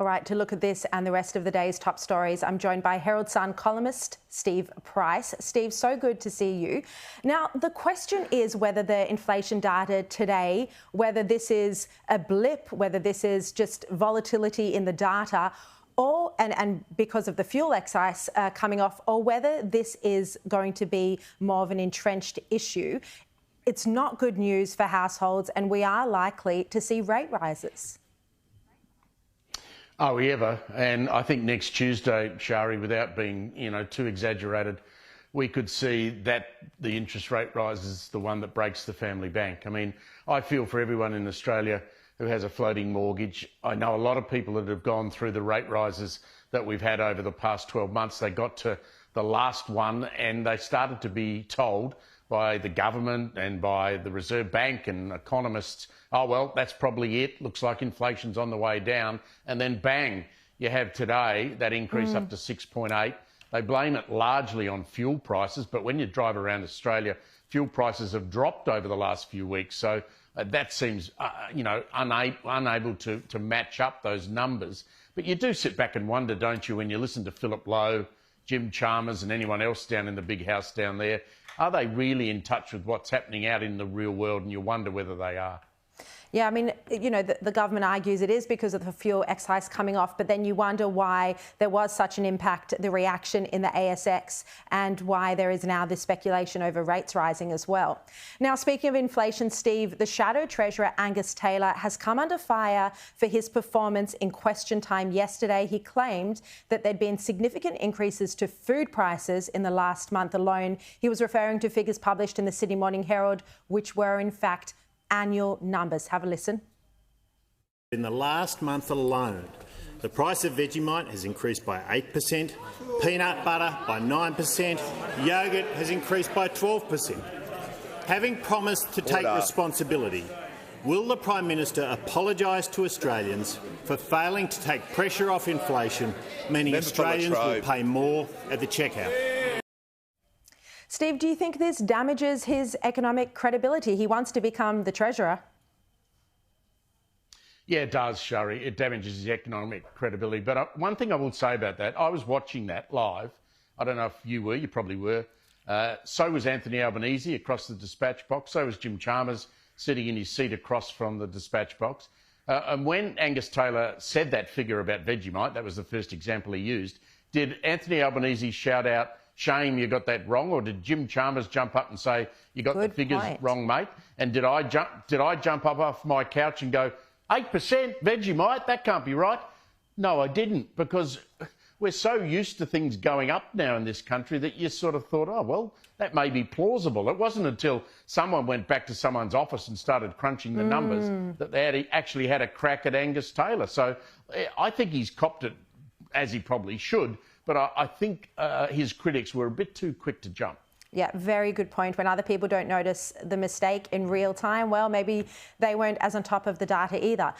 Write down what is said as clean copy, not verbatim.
All right, to look at this and the rest of the day's top stories, I'm joined by Herald Sun columnist Steve Price. Steve, so good to see you. Now, the question is whether the inflation data today, whether this is a blip, whether this is just volatility in the data, or and because of the fuel excise coming off, or whether this is going to be more of an entrenched issue. It's not good news for households, and we are likely to see rate rises. Are we ever? And I think next Tuesday, Shari, without being too exaggerated, we could see that the interest rate rise is the one that breaks the family bank. I mean, I feel for everyone in Australia who has a floating mortgage. I know a lot of people that have gone through the rate rises that we've had over the past 12 months. They got to the last one and they started to be told by the government and by the Reserve Bank and economists, oh, well, that's probably it. Looks like inflation's on the way down. And then bang, you have today that increase up to 6.8. They blame it largely on fuel prices, but when you drive around Australia, fuel prices have dropped over the last few weeks. So that seems, unable to match up those numbers. But you do sit back and wonder, don't you, when you listen to Philip Lowe, Jim Chalmers and anyone else down in the big house down there, are they really in touch with what's happening out in the real world? And you wonder whether they are. Yeah, I mean, the government argues it is because of the fuel excise coming off, but then you wonder why there was such an impact, the reaction in the ASX, and why there is now this speculation over rates rising as well. Now, speaking of inflation, Steve, the shadow Treasurer Angus Taylor has come under fire for his performance in Question Time yesterday. He claimed that there'd been significant increases to food prices in the last month alone. He was referring to figures published in the Sydney Morning Herald, which were in fact annual numbers. Have a listen. In the last month alone, the price of Vegemite has increased by 8%, peanut butter by 9%, yoghurt has increased by 12%. Having promised to take responsibility, will the Prime Minister apologise to Australians for failing to take pressure off inflation, meaning Australians will pay more at the checkout? Steve, do you think this damages his economic credibility? He wants to become the Treasurer. Yeah, it does, Shari. It damages his economic credibility. But one thing I will say about that, I was watching that live. I don't know if you were, you probably were. So was Anthony Albanese across the dispatch box. So was Jim Chalmers sitting in his seat across from the dispatch box. And when Angus Taylor said that figure about Vegemite, that was the first example he used, did Anthony Albanese shout out, "Shame you got that wrong," or did Jim Chalmers jump up and say, "You got the figures wrong, mate"? And did I jump up off my couch and go, 8% Vegemite? That can't be right. No, I didn't, because we're so used to things going up now in this country that you sort of thought, oh, well, that may be plausible. It wasn't until someone went back to someone's office and started crunching the numbers that they actually had a crack at Angus Taylor. So I think he's copped it, as he probably should, but I think his critics were a bit too quick to jump. Yeah, very good point. When other people don't notice the mistake in real time, well, maybe they weren't as on top of the data either.